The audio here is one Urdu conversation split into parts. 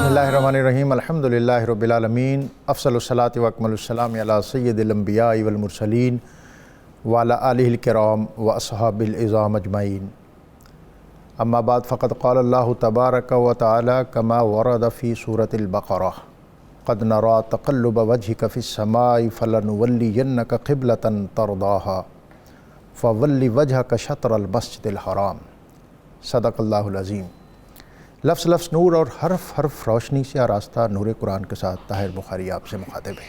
اللہ الرحمن الرحیم الحمدللہ رب العالمین افضل الصلاۃ و اکمل السلام علی سید الانبیاء والمرسلین وعلی آلہ الکرام و اصحاب العظام اجمعین اما بعد فقد قال اللہ تبارک و تعالی کما ورد فی سورۃ البقرہ قد نرى تقلب وجهك في السماء فلنولینک قبلۃ ترضاها فول وجهك شطر المسجد الحرام صدق اللہ العظیم۔ لفظ لفظ نور اور حرف حرف روشنی سے آراستہ نور قرآن کے ساتھ طاہر بخاری آپ سے مخاطب ہے۔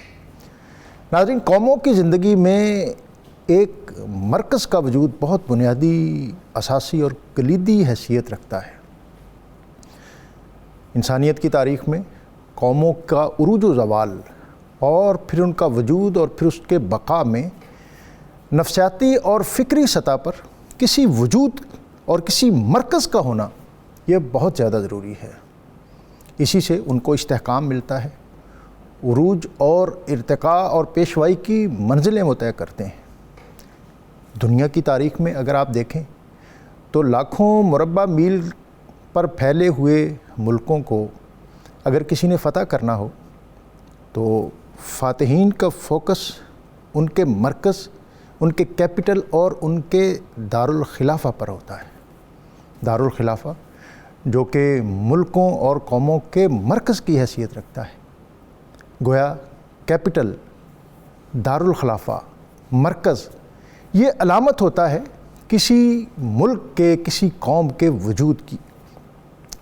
ناظرین، قوموں کی زندگی میں ایک مرکز کا وجود بہت بنیادی، اساسی اور کلیدی حیثیت رکھتا ہے۔ انسانیت کی تاریخ میں قوموں کا عروج و زوال اور پھر ان کا وجود اور پھر اس کے بقا میں نفسیاتی اور فکری سطح پر کسی وجود اور کسی مرکز کا ہونا یہ بہت زیادہ ضروری ہے۔ اسی سے ان کو استحکام ملتا ہے، عروج اور ارتقاء اور پیشوائی کی منزلیں وہ طے کرتے ہیں۔ دنیا کی تاریخ میں اگر آپ دیکھیں تو لاکھوں مربع میل پر پھیلے ہوئے ملکوں کو اگر کسی نے فتح کرنا ہو تو فاتحین کا فوکس ان کے مرکز، ان کے کیپٹل اور ان کے دارالخلافہ پر ہوتا ہے۔ دارالخلافہ جو کہ ملکوں اور قوموں کے مرکز کی حیثیت رکھتا ہے۔ گویا کیپٹل، دارالخلافہ، مرکز یہ علامت ہوتا ہے کسی ملک کے، کسی قوم کے وجود کی۔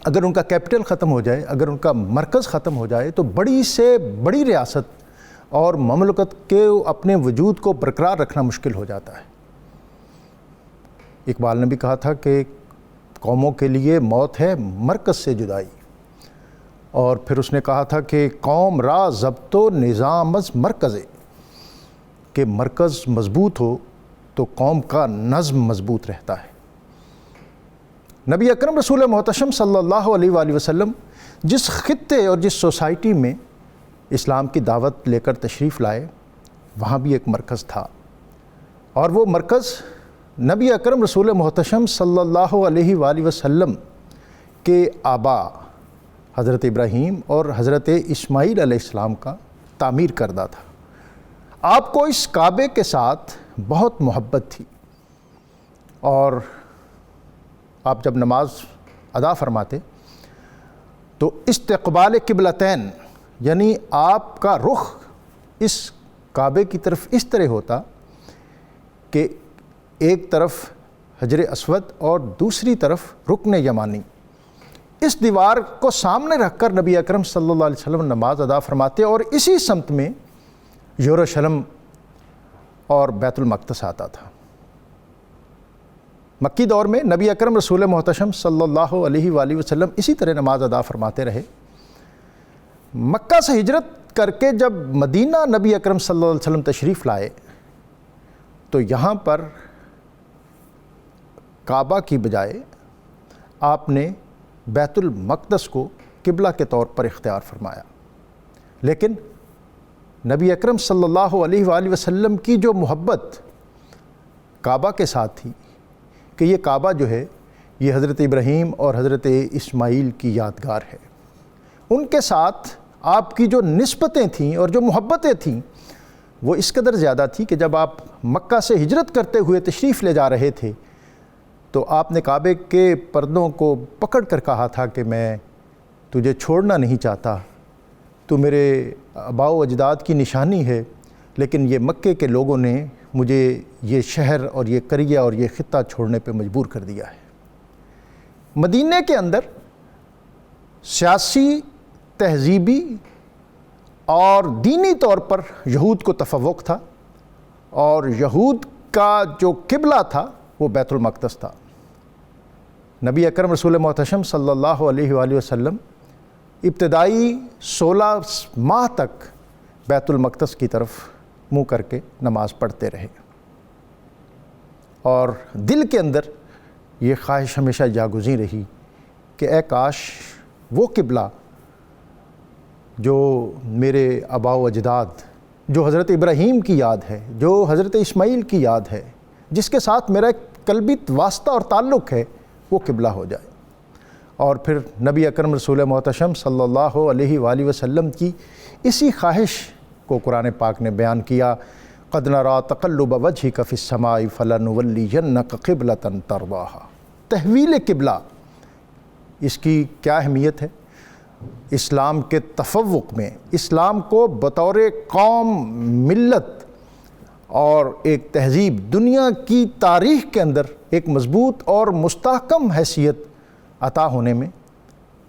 اگر ان کا کیپٹل ختم ہو جائے، اگر ان کا مرکز ختم ہو جائے تو بڑی سے بڑی ریاست اور مملکت کے اپنے وجود کو برقرار رکھنا مشکل ہو جاتا ہے۔ اقبال نے بھی کہا تھا کہ قوموں کے لیے موت ہے مرکز سے جدائی، اور پھر اس نے کہا تھا کہ قوم را ضبط و نظام از مرکزے، کہ مرکز مضبوط ہو تو قوم کا نظم مضبوط رہتا ہے۔ نبی اکرم رسول محتشم صلی اللہ علیہ وآلہ وسلم جس خطے اور جس سوسائٹی میں اسلام کی دعوت لے کر تشریف لائے وہاں بھی ایک مرکز تھا، اور وہ مرکز نبی اکرم رسول محتشم صلی اللہ علیہ وآلہ وسلم کے آبا حضرت ابراہیم اور حضرت اسماعیل علیہ السلام کا تعمیر کردہ تھا۔ آپ کو اس کعبے کے ساتھ بہت محبت تھی، اور آپ جب نماز ادا فرماتے تو استقبال قبلتین، یعنی آپ کا رخ اس کعبے کی طرف اس طرح ہوتا کہ ایک طرف حجر اسود اور دوسری طرف رکن یمانی، اس دیوار کو سامنے رکھ کر نبی اکرم صلی اللہ علیہ وسلم نماز ادا فرماتے، اور اسی سمت میں یروشلم اور بیت المقدس آتا تھا۔ مکی دور میں نبی اکرم رسول محتشم صلی اللہ علیہ وآلہ وسلم اسی طرح نماز ادا فرماتے رہے۔ مکہ سے ہجرت کر کے جب مدینہ نبی اکرم صلی اللہ علیہ وسلم تشریف لائے تو یہاں پر کعبہ کی بجائے آپ نے بیت المقدس کو قبلہ کے طور پر اختیار فرمایا، لیکن نبی اکرم صلی اللہ علیہ وآلہ وسلم کی جو محبت کعبہ کے ساتھ تھی کہ یہ کعبہ جو ہے یہ حضرت ابراہیم اور حضرت اسماعیل کی یادگار ہے، ان کے ساتھ آپ کی جو نسبتیں تھیں اور جو محبتیں تھیں وہ اس قدر زیادہ تھی کہ جب آپ مکہ سے ہجرت کرتے ہوئے تشریف لے جا رہے تھے تو آپ نے کعبے کے پردوں کو پکڑ کر کہا تھا کہ میں تجھے چھوڑنا نہیں چاہتا، تو میرے آباء و اجداد کی نشانی ہے، لیکن یہ مکے کے لوگوں نے مجھے یہ شہر اور یہ قریہ اور یہ خطہ چھوڑنے پہ مجبور کر دیا ہے۔ مدینہ کے اندر سیاسی، تہذیبی اور دینی طور پر یہود کو تفوق تھا، اور یہود کا جو قبلہ تھا وہ بیت المقدس تھا۔ نبی اکرم رسول محتشم صلی اللہ علیہ وآلہ وسلم ابتدائی 16 ماہ تک بیت المقدس کی طرف منہ کر کے نماز پڑھتے رہے، اور دل کے اندر یہ خواہش ہمیشہ جاگزیں رہی کہ اے کاش وہ قبلہ جو میرے آباء و اجداد، جو حضرت ابراہیم کی یاد ہے، جو حضرت اسماعیل کی یاد ہے، جس کے ساتھ میرا ایک قلبی واسطہ اور تعلق ہے، وہ قبلہ ہو جائے۔ اور پھر نبی اکرم رسول محتشم صلی اللہ علیہ وآلہ وسلم کی اسی خواہش کو قرآن پاک نے بیان کیا، قد نرى تقلب وجهك في السماء فلنولينك قبلة ترضاها۔ تحویل قبلہ، اس کی کیا اہمیت ہے اسلام کے تفوق میں؟ اسلام کو بطور قوم، ملت اور ایک تہذیب دنیا کی تاریخ کے اندر ایک مضبوط اور مستحکم حیثیت عطا ہونے میں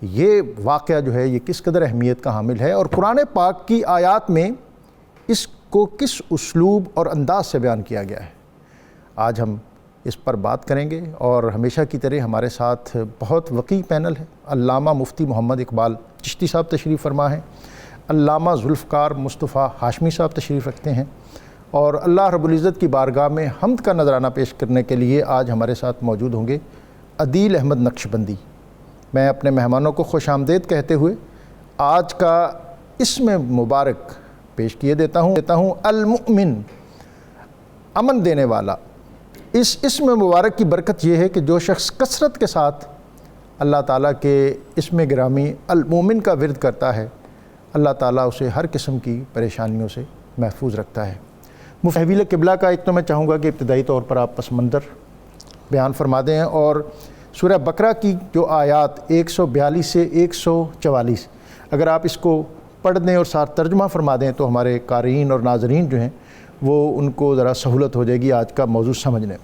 یہ واقعہ جو ہے یہ کس قدر اہمیت کا حامل ہے، اور قرآن پاک کی آیات میں اس کو کس اسلوب اور انداز سے بیان کیا گیا ہے، آج ہم اس پر بات کریں گے۔ اور ہمیشہ کی طرح ہمارے ساتھ بہت وقی پینل ہے۔ علامہ مفتی محمد اقبال چشتی صاحب تشریف فرما ہیں، علامہ ذوالفقار مصطفیٰ ہاشمی صاحب تشریف رکھتے ہیں، اور اللہ رب العزت کی بارگاہ میں حمد کا نذرانہ پیش کرنے کے لیے آج ہمارے ساتھ موجود ہوں گے عدیل احمد نقشبندی۔ میں اپنے مہمانوں کو خوش آمدید کہتے ہوئے آج کا اسم مبارک پیش کیے دیتا ہوں المؤمن، امن دینے والا۔ اس اسم مبارک کی برکت یہ ہے کہ جو شخص کثرت کے ساتھ اللہ تعالیٰ کے اسم گرامی المؤمن کا ورد کرتا ہے، اللہ تعالیٰ اسے ہر قسم کی پریشانیوں سے محفوظ رکھتا ہے۔ تحویل قبلہ کا ایک تو میں چاہوں گا کہ ابتدائی طور پر آپ پس منظر بیان فرما دیں، اور سورہ بقرہ کی جو آیات 142 سے 144 اگر آپ اس کو پڑھ دیں اور ساتھ ترجمہ فرما دیں تو ہمارے قارئین اور ناظرین جو ہیں وہ ان کو ذرا سہولت ہو جائے گی آج کا موضوع سمجھنے۔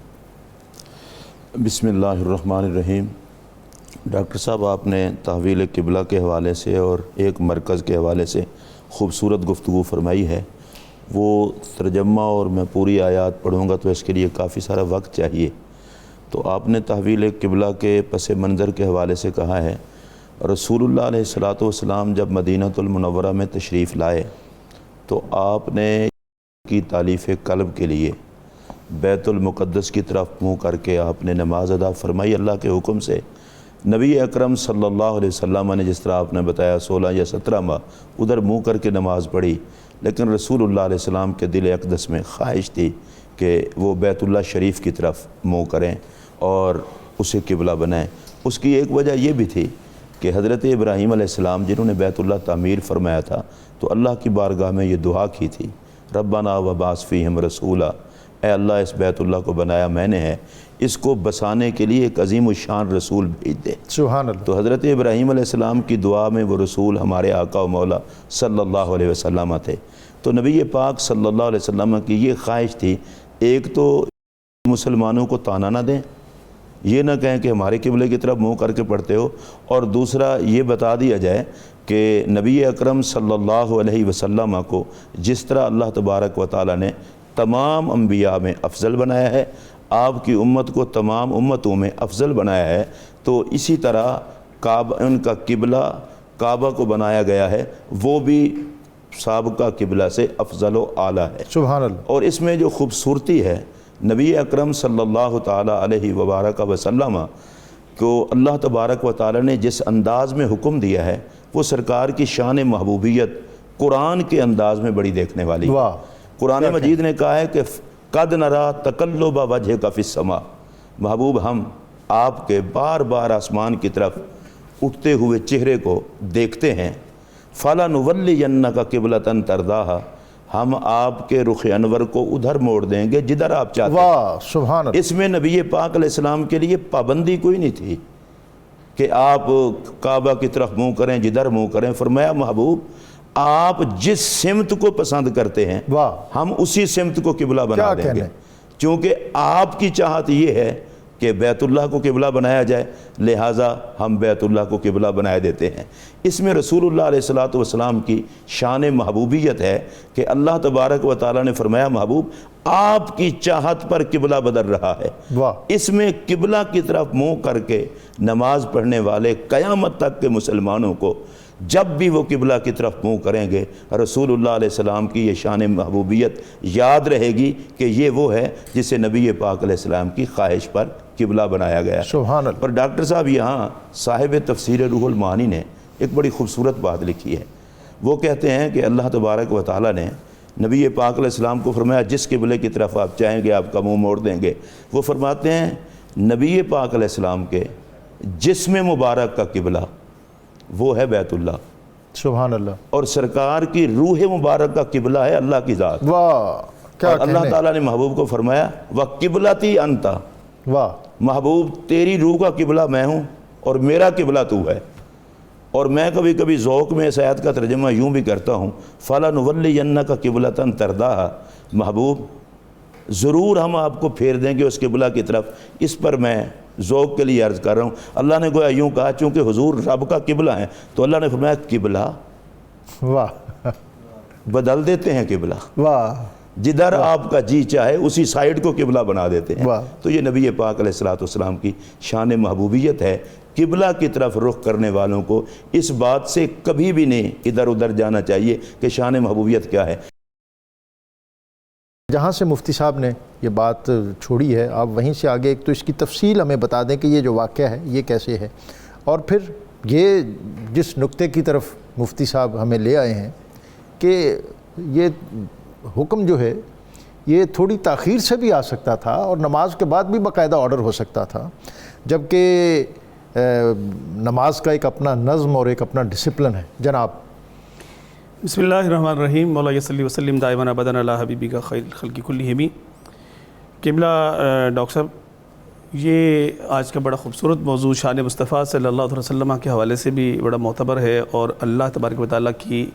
بسم اللہ الرحمن الرحیم۔ ڈاکٹر صاحب، آپ نے تحویل قبلہ کے حوالے سے اور ایک مرکز کے حوالے سے خوبصورت گفتگو فرمائی ہے، وہ ترجمہ اور میں پوری آیات پڑھوں گا تو اس کے لیے کافی سارا وقت چاہیے۔ تو آپ نے تحویل قبلہ کے پس منظر کے حوالے سے کہا ہے رسول اللہ علیہ الصلوۃ والسلام جب مدینہ المنورہ میں تشریف لائے تو آپ نے کی تالیف قلب کے لیے بیت المقدس کی طرف منہ کر کے آپ نے نماز ادا فرمائی اللہ کے حکم سے۔ نبی اکرم صلی اللہ علیہ وسلم نے جس طرح آپ نے بتایا 16 یا 17 ماہ ادھر منہ کر کے نماز پڑھی، لیکن رسول اللہ علیہ السلام کے دل اقدس میں خواہش تھی کہ وہ بیت اللہ شریف کی طرف منہ کریں اور اسے قبلہ بنائیں۔ اس کی ایک وجہ یہ بھی تھی کہ حضرت ابراہیم علیہ السلام جنہوں نے بیت اللہ تعمیر فرمایا تھا تو اللہ کی بارگاہ میں یہ دعا کی تھی، ربنا وبعث فیہم رسولا، اے اللہ اس بیت اللہ کو بنایا میں نے ہے، اس کو بسانے کے لیے ایک عظیم الشان رسول بھیج دے۔ سبحان اللہ۔ تو حضرت ابراہیم علیہ السلام کی دعا میں وہ رسول ہمارے آقا و مولا صلی اللہ علیہ وسلم تھے۔ تو نبی پاک صلی اللہ علیہ وسلم کی یہ خواہش تھی، ایک تو مسلمانوں کو تانا نہ دیں، یہ نہ کہیں کہ ہمارے قبلے کی طرف منہ کر کے پڑھتے ہو، اور دوسرا یہ بتا دیا جائے کہ نبی اکرم صلی اللہ علیہ وسلم کو جس طرح اللہ تبارک و تعالیٰ نے تمام انبیاء میں افضل بنایا ہے، آپ کی امت کو تمام امتوں میں افضل بنایا ہے، تو اسی طرح ان کا قبلہ کعبہ کو بنایا گیا ہے، وہ بھی سابقہ قبلہ سے افضل و اعلیٰ ہے۔ سبحان اللہ۔ اور اس میں جو خوبصورتی ہے، نبی اکرم صلی اللہ تعالیٰ علیہ وبارک وسلم کو اللہ تبارک و تعالیٰ نے جس انداز میں حکم دیا ہے وہ سرکار کی شان محبوبیت قرآن کے انداز میں بڑی دیکھنے والی ہے۔ قرآن مجید نے کہا ہے کہ قد نرى تقلب وجهك في السماء، محبوب ہم آپ کے بار بار آسمان کی طرف اٹھتے ہوئے چہرے کو دیکھتے ہیں، فَلَنُوَلِّيَنَّكَ قِبْلَةً تَرْضَاهَا، ہم آپ کے رخ انور کو ادھر موڑ دیں گے جدھر آپ چاہتے ہیں۔ واہ سبحان اللہ۔ اس میں نبی پاک علیہ السلام کے لیے پابندی کوئی نہیں تھی کہ آپ کعبہ کی طرف منہ کریں جدھر منہ کریں، فرمایا محبوب آپ جس سمت کو پسند کرتے ہیں ہم اسی سمت کو قبلہ بنا دیں گے، چونکہ آپ کی چاہت یہ ہے کہ بیت اللہ کو قبلہ بنایا جائے، لہٰذا ہم بیت اللہ کو قبلہ بنائے دیتے ہیں۔ اس میں رسول اللہ علیہ الصلوۃ والسلام کی شان محبوبیت ہے کہ اللہ تبارک و تعالیٰ نے فرمایا محبوب آپ کی چاہت پر قبلہ بدل رہا ہے۔ اس میں قبلہ کی طرف منہ کر کے نماز پڑھنے والے قیامت تک کے مسلمانوں کو جب بھی وہ قبلہ کی طرف منہ کریں گے رسول اللہ علیہ السلام کی یہ شان محبوبیت یاد رہے گی کہ یہ وہ ہے جسے نبی پاک علیہ السلام کی خواہش پر قبلہ بنایا گیا۔ سبحان اللہ۔ اور ڈاکٹر صاحب یہاں صاحب تفسیر روح المعانی نے ایک بڑی خوبصورت بات لکھی ہے، وہ کہتے ہیں کہ اللہ تبارک و تعالیٰ نے نبی پاک علیہ السلام کو فرمایا جس قبلے کی طرف آپ چاہیں گے آپ کا منہ موڑ دیں گے۔ وہ فرماتے ہیں نبی پاک علیہ السلام کے جسم مبارک کا قبلہ وہ ہے بیت اللہ، سبحان اللہ، اور سرکار کی روح مبارک کا قبلہ ہے اللہ کی ذات۔ واہ کیا اور اللہ کہنے، تعالیٰ نے محبوب کو فرمایا وَقِبْلَتِي أَنْتَ، واہ محبوب تیری روح کا قبلہ میں ہوں اور میرا قبلہ تو ہے۔ اور میں کبھی کبھی ذوق میں اس آیت کا ترجمہ یوں بھی کرتا ہوں فَلَنُوَلِّيَنَّكَ قِبْلَةً تَرْضَاهَا، محبوب ضرور ہم آپ کو پھیر دیں گے اس قبلہ کی طرف۔ اس پر میں ذوق کے لیے عرض کر رہا ہوں، اللہ نے گویا یوں کہا چونکہ حضور رب کا قبلہ ہیں تو اللہ نے فرمایا قبلہ واہ بدل دیتے ہیں، قبلہ واہ جدھر آپ کا جی چاہے اسی سائیڈ کو قبلہ بنا دیتے ہیں۔ واہ۔ تو یہ نبی پاک علیہ السلام کی شان محبوبیت ہے، قبلہ کی طرف رخ کرنے والوں کو اس بات سے کبھی بھی نہیں ادھر ادھر جانا چاہیے کہ شان محبوبیت کیا ہے۔ جہاں سے مفتی صاحب نے یہ بات چھوڑی ہے آپ وہیں سے آگے ایک تو اس کی تفصیل ہمیں بتا دیں کہ یہ جو واقعہ ہے یہ کیسے ہے، اور پھر یہ جس نقطے کی طرف مفتی صاحب ہمیں لے آئے ہیں کہ یہ حکم جو ہے یہ تھوڑی تاخیر سے بھی آ سکتا تھا اور نماز کے بعد بھی باقاعدہ آرڈر ہو سکتا تھا، جبکہ نماز کا ایک اپنا نظم اور ایک اپنا ڈسپلن ہے۔ جناب بسم اللہ الرحمن الرحیم، مولا صلی وسلم دائما ابدا علی حبیبک خیر الخلق کلہم۔ قبلہ ڈاکٹر صاحب یہ آج کا بڑا خوبصورت موضوع شان مصطفیٰ صلی اللہ علیہ وسلم کے حوالے سے بھی بڑا معتبر ہے، اور اللہ تبارک و تعالیٰ کی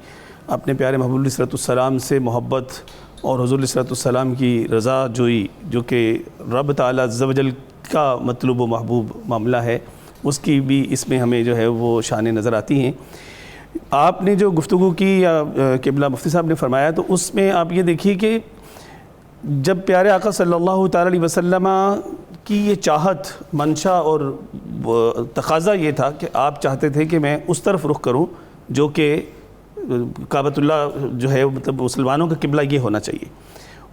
اپنے پیارے محبوب علیہ الصلوۃ والسلام سے محبت اور حضور علیہ الصلوۃ والسلام کی رضا جوئی جو کہ رب تعالیٰ عز و جل کا مطلوب و محبوب معاملہ ہے، اس کی بھی اس میں ہمیں جو ہے وہ شانیں نظر آتی ہیں۔ آپ نے جو گفتگو کی یا قبلہ مفتی صاحب نے فرمایا تو اس میں آپ یہ دیکھیے کہ جب پیارے آقا صلی اللہ تعالیٰ علیہ وسلم کی یہ چاہت منشا اور تقاضا یہ تھا کہ آپ چاہتے تھے کہ میں اس طرف رخ کروں جو کہ کعبۃ اللہ جو ہے مطلب مسلمانوں کا قبلہ یہ ہونا چاہیے۔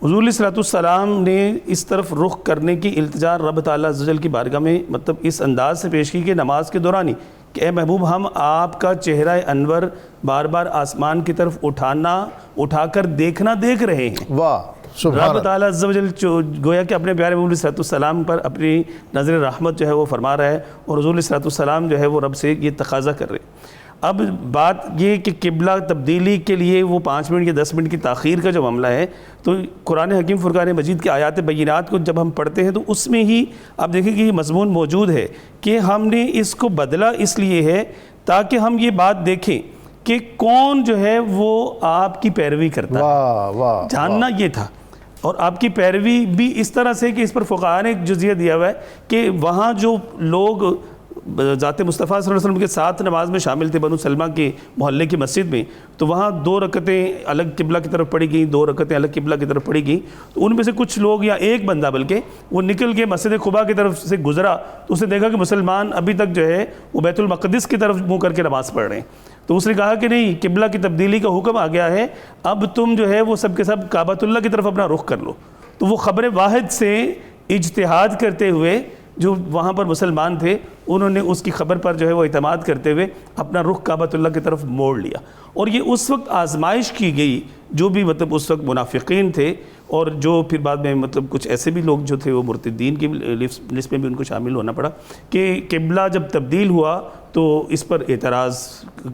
حضور علیہ الصلوۃ والسلام نے اس طرف رخ کرنے کی التجا رب تعالیٰ عز و جل کی بارگاہ میں مطلب اس انداز سے پیش کی کہ نماز کے دوران ہی کہ اے محبوب ہم آپ کا چہرہ انور بار بار آسمان کی طرف اٹھا کر دیکھنا دیکھ رہے ہیں۔ واہ سبحان رب تعالیٰ عز و جل گویا کہ اپنے پیارے محبوب علیہ الصلوۃ والسلام پر اپنی نظر رحمت جو ہے وہ فرما رہا ہے، اور حضور علیہ الصلوۃ والسلام جو ہے وہ رب سے یہ تقاضا کر رہے ہیں۔ اب بات یہ کہ قبلہ تبدیلی کے لیے وہ 5 منٹ یا 10 منٹ کی تاخیر کا جو معاملہ ہے، تو قرآن حکیم فرقان مجید کی آیات بینات کو جب ہم پڑھتے ہیں تو اس میں ہی آپ دیکھیں کہ یہ مضمون موجود ہے کہ ہم نے اس کو بدلا اس لیے ہے تاکہ ہم یہ بات دیکھیں کہ کون جو ہے وہ آپ کی پیروی کرتا ہے، واہ واہ جاننا یہ تھا۔ اور آپ کی پیروی بھی اس طرح سے کہ اس پر فقہاء نے ایک جزیہ دیا ہوا ہے کہ وہاں جو لوگ ذات مصطفیٰ صلی اللہ علیہ وسلم کے ساتھ نماز میں شامل تھے بنو سلمہ کے محلے کی مسجد میں، تو وہاں 2 رکعتیں الگ قبلہ کی طرف پڑھی گئیں، 2 رکعتیں الگ قبلہ کی طرف پڑھی گئیں، تو ان میں سے کچھ لوگ یا ایک بندہ بلکہ وہ نکل کے مسجد قباء کی طرف سے گزرا تو اس نے دیکھا کہ مسلمان ابھی تک جو ہے وہ بیت المقدس کی طرف منہ کر کے نماز پڑھ رہے ہیں، تو اس نے کہا کہ نہیں، قبلہ کی تبدیلی کا حکم آ گیا ہے، اب تم جو ہے وہ سب کے سب کعبۃ اللہ کی طرف اپنا رخ کر لو۔ تو وہ خبر واحد سے اجتہاد کرتے ہوئے جو وہاں پر مسلمان تھے انہوں نے اس کی خبر پر جو ہے وہ اعتماد کرتے ہوئے اپنا رخ کعبۃ اللہ کی طرف موڑ لیا، اور یہ اس وقت آزمائش کی گئی جو بھی مطلب اس وقت منافقین تھے، اور جو پھر بعد میں مطلب کچھ ایسے بھی لوگ جو تھے وہ مرتدین کی لسٹ میں بھی ان کو شامل ہونا پڑا کہ قبلہ جب تبدیل ہوا تو اس پر اعتراض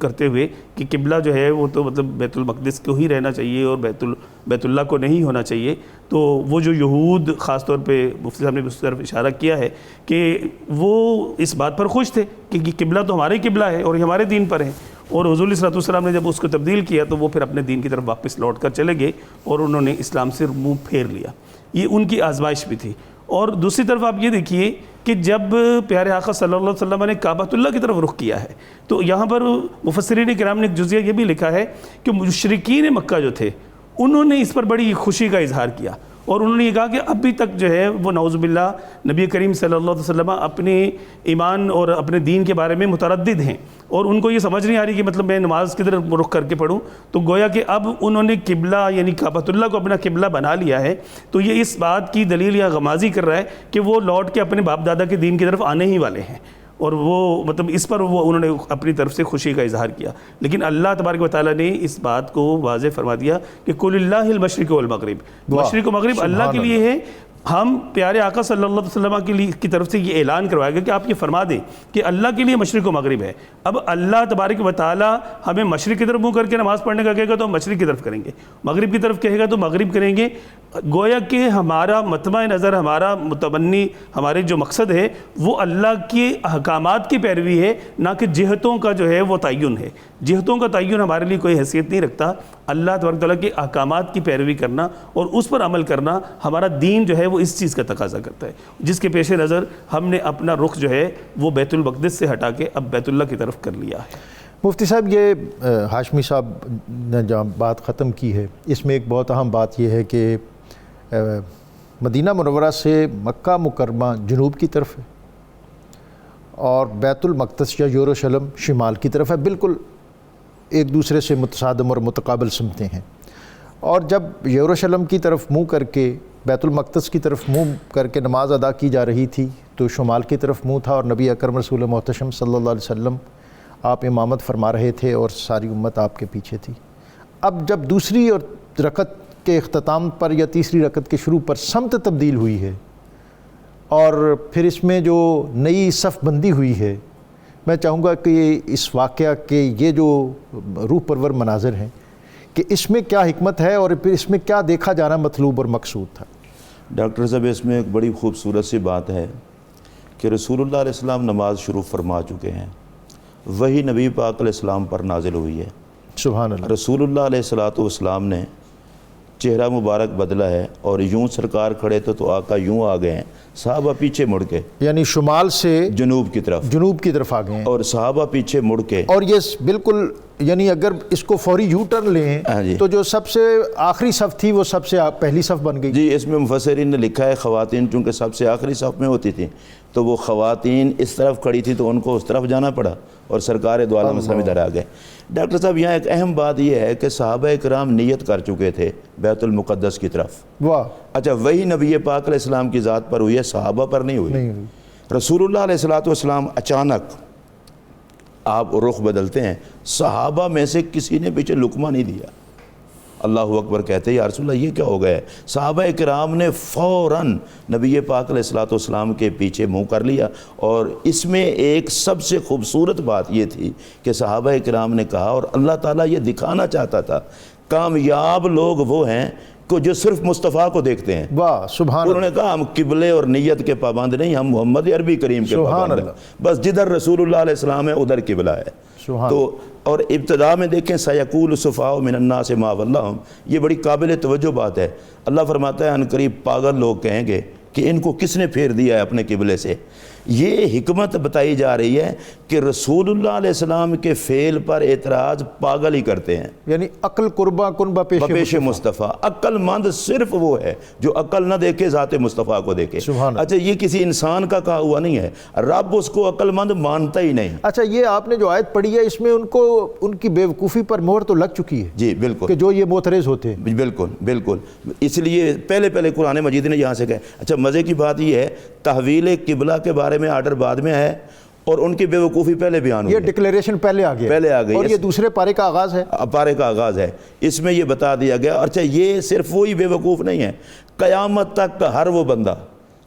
کرتے ہوئے کہ قبلہ جو ہے وہ تو مطلب بیت المقدس کو ہی رہنا چاہیے اور بیت اللہ کو نہیں ہونا چاہیے، تو وہ جو یہود خاص طور پہ مفتی صاحب نے اس طرف اشارہ کیا ہے کہ وہ اس بات پر خوش تھے کہ یہ قبلہ تو ہمارے قبلہ ہے اور یہ ہمارے دین پر ہے، اور حضور علیہ الصلوۃ والسلام نے جب اس کو تبدیل کیا تو وہ پھر اپنے دین کی طرف واپس لوٹ کر چلے گئے اور انہوں نے اسلام سے منہ پھیر لیا۔ یہ ان کی آزمائش بھی تھی۔ اور دوسری طرف آپ یہ دیکھیے کہ جب پیارے آقا صلی اللہ علیہ وسلم نے کعبۃ اللہ کی طرف رخ کیا ہے تو یہاں پر مفسرین کرام نے ایک جزیہ یہ بھی لکھا ہے کہ مشرکین مکہ جو تھے انہوں نے اس پر بڑی خوشی کا اظہار کیا، اور انہوں نے یہ کہا کہ ابھی تک جو ہے وہ نعوذ باللہ نبی کریم صلی اللہ علیہ وسلم اپنے ایمان اور اپنے دین کے بارے میں متردد ہیں، اور ان کو یہ سمجھ نہیں آ رہی کہ مطلب میں نماز کی طرف رخ کر کے پڑھوں، تو گویا کہ اب انہوں نے قبلہ یعنی کعبۃ اللہ کو اپنا قبلہ بنا لیا ہے، تو یہ اس بات کی دلیل یا غمازی کر رہا ہے کہ وہ لوٹ کے اپنے باپ دادا کے دین کی طرف آنے ہی والے ہیں، اور وہ مطلب اس پر وہ انہوں نے اپنی طرف سے خوشی کا اظہار کیا۔ لیکن اللہ تبارک و تعالیٰ نے اس بات کو واضح فرما دیا کہ قل اللہ المشرق والمغرب، مشرق و مغرب اللہ کے لیے ہے، ہم پیارے آقا صلی اللہ علیہ وسلم کی طرف سے یہ اعلان کروایا گیا کہ آپ یہ فرما دیں کہ اللہ کے لیے مشرق و مغرب ہے. اب اللہ تبارک و تعالیٰ ہمیں مشرق کی طرف منہ کر کے نماز پڑھنے کا کہے گا تو ہم مشرق کی طرف کریں گے, مغرب کی طرف کہے گا تو مغرب کریں گے. گویا کہ ہمارا مطمع نظر, ہمارا متمنی, ہمارے جو مقصد ہے وہ اللہ کے احکامات کی پیروی ہے, نہ کہ جہتوں کا جو ہے وہ تعین ہے. جہتوں کا تعین ہمارے لیے کوئی حیثیت نہیں رکھتا. اللہ تبارک تعالیٰ کے احکامات کی پیروی کرنا اور اس پر عمل کرنا ہمارا دین جو ہے وہ اس چیز کا تقاضا کرتا ہے, جس کے پیش نظر ہم نے اپنا رخ جو ہے وہ بیت المقدس سے ہٹا کے اب بیت اللہ کی طرف کر لیا ہے. مفتی صاحب, یہ ہاشمی صاحب نے جہاں بات ختم کی ہے اس میں ایک بہت اہم بات یہ ہے کہ مدینہ منورہ سے مکہ مکرمہ جنوب کی طرف ہے اور بیت المقدس یا یروشلم شمال کی طرف ہے, بالکل ایک دوسرے سے متصادم اور متقابل سمتیں ہیں. اور جب یروشلم کی طرف منہ کر کے بیت المقدس کی طرف منہ کر کے نماز ادا کی جا رہی تھی تو شمال کی طرف منہ تھا اور نبی اکرم رسول محتشم صلی اللہ علیہ وسلم آپ امامت فرما رہے تھے اور ساری امت آپ کے پیچھے تھی. اب جب دوسری اور رکعت کے اختتام پر یا تیسری رکعت کے شروع پر سمت تبدیل ہوئی ہے اور پھر اس میں جو نئی صف بندی ہوئی ہے, میں چاہوں گا کہ اس واقعہ کے یہ جو روح پرور مناظر ہیں کہ اس میں کیا حکمت ہے اور پھر اس میں کیا دیکھا جانا مطلوب اور مقصود تھا. ڈاکٹر صاحب, اس میں ایک بڑی خوبصورت سی بات ہے کہ رسول اللہ علیہ السلام نماز شروع فرما چکے ہیں, وہی نبی پاک علیہ السلام پر نازل ہوئی ہے. سبحان اللہ. رسول اللہ علیہ السلام نے چہرہ مبارک بدلا ہے اور یوں سرکار کھڑے تو آقا یوں آ گئے ہیں, صحابہ پیچھے مڑ کے, یعنی شمال سے جنوب کی طرف آ گئے ہیں اور صحابہ پیچھے مڑ کے. اور یہ بالکل یعنی اگر اس کو فوری یو ٹرن لیں تو جو سب سے آخری صف تھی وہ سب سے پہلی صف بن گئی. جی, اس میں مفسرین نے لکھا ہے خواتین چونکہ سب سے آخری صف میں ہوتی تھیں تو وہ خواتین اس طرف کھڑی تھی تو ان کو اس طرف جانا پڑا اور سرکار دو عالم اسلام ادھر آ گئے. ڈاکٹر صاحب, یہاں ایک اہم بات یہ ہے کہ صحابہ کرام نیت کر چکے تھے بیت المقدس کی طرف. واہ. اچھا, وہی نبی پاک علیہ السلام کی ذات پر ہوئی ہے, صحابہ پر نہیں ہوئی. رسول اللہ علیہ السلام اچانک آپ رخ بدلتے ہیں, صحابہ میں سے کسی نے پیچھے لقمہ نہیں دیا. اللہ اکبر کہتے ہیں یا رسول اللہ یہ کیا ہو گیا ہے. صحابہ کرام نے فوراً نبی پاک علیہ السلام کے پیچھے منہ کر لیا. اور اس میں ایک سب سے خوبصورت بات یہ تھی کہ صحابہ کرام نے کہا, اور اللہ تعالیٰ یہ دکھانا چاہتا تھا, کامیاب لوگ وہ ہیں کہ جو صرف مصطفیٰ کو دیکھتے ہیں. واہ سبحان. انہوں نے کہا ہم قبلے اور نیت کے پابند نہیں, ہم محمد عربی کریم کے پابند ہیں. بس جدھر رسول اللہ علیہ السلام ہے ادھر قبلہ ہے. تو اور ابتدا میں دیکھیں سیقول السفہاء من الناس ما ولاھم, یہ بڑی قابل توجہ بات ہے. اللہ فرماتا ہے ان قریب پاگل لوگ کہیں گے کہ ان کو کس نے پھیر دیا ہے اپنے قبلے سے. یہ حکمت بتائی جا رہی ہے کہ رسول اللہ علیہ السلام کے فعل پر اعتراض پاگل ہی کرتے ہیں. یعنی عقل قربا کنبا پیش مصطفیٰ. عقل مند صرف وہ ہے جو عقل نہ دیکھے ذات مصطفیٰ کو دیکھے. اچھا, یہ کسی انسان کا کہا ہوا نہیں ہے, رب اس کو عقل مند مانتا ہی نہیں. اچھا, یہ آپ نے جو آیت پڑھی ہے اس میں ان کو ان کی بے وقوفی پر مہر تو لگ چکی ہے. جی بالکل, کہ جو یہ معترض ہوتے ہیں. بالکل. اس لیے پہلے قرآن مجید نے یہاں سے کہا. اچھا, مزے کی بات یہ ہے تحویل قبلہ کے بارے میں آرڈر بعد میں ہے اور ان کی بے وقوفی پہلے بیان ہوئی. یہ ڈکلیریشن پہلے آ گئی اور یہ دوسرے پارے کا آغاز ہے. اس میں یہ بتا دیا گیا. اچھا, یہ صرف وہی بے وقوف نہیں ہے, قیامت تک ہر وہ بندہ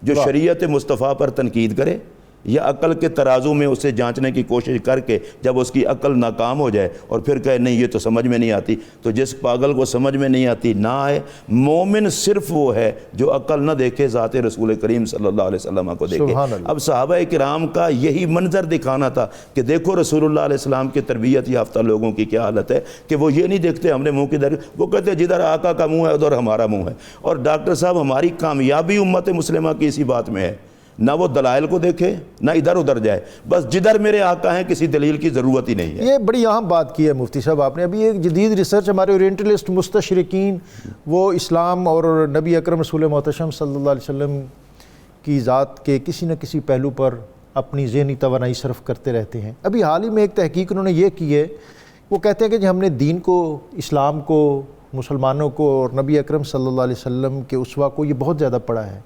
جو شریعت مصطفیٰ پر تنقید کرے یا عقل کے ترازو میں اسے جانچنے کی کوشش کر کے جب اس کی عقل ناکام ہو جائے اور پھر کہے نہیں یہ تو سمجھ میں نہیں آتی, تو جس پاگل کو سمجھ میں نہیں آتی نہ آئے. مومن صرف وہ ہے جو عقل نہ دیکھے ذات رسول کریم صلی اللہ علیہ وسلم کو دیکھے. اب صحابہ کرام کا یہی منظر دکھانا تھا کہ دیکھو رسول اللہ علیہ السلام کی تربیت یافتہ لوگوں کی کیا حالت ہے کہ وہ یہ نہیں دیکھتے ہم نے منہ کی در, وہ کہتے جدھر آقا کا منہ ہے ادھر ہمارا منہ ہے. اور ڈاکٹر صاحب, ہماری کامیابی امت مسلمہ کی اسی بات میں ہے, نہ وہ دلائل کو دیکھے نہ ادھر ادھر جائے, بس جدھر میرے آقا ہیں کسی دلیل کی ضرورت ہی نہیں ہے. یہ بڑی اہم بات کی ہے مفتی صاحب آپ نے. ابھی ایک جدید ریسرچ ہمارے اورینٹلسٹ مستشرقین وہ اسلام اور نبی اکرم رسول محتشم صلی اللہ علیہ وسلم کی ذات کے کسی نہ کسی پہلو پر اپنی ذہنی توانائی صرف کرتے رہتے ہیں. ابھی حال ہی میں ایک تحقیق انہوں نے یہ کی ہے, وہ کہتے ہیں کہ جی ہم نے دین کو, اسلام کو, مسلمانوں کو اور نبی اکرم صلی اللہ علیہ وسلم کے اسوہ کو یہ بہت زیادہ پڑھا ہے.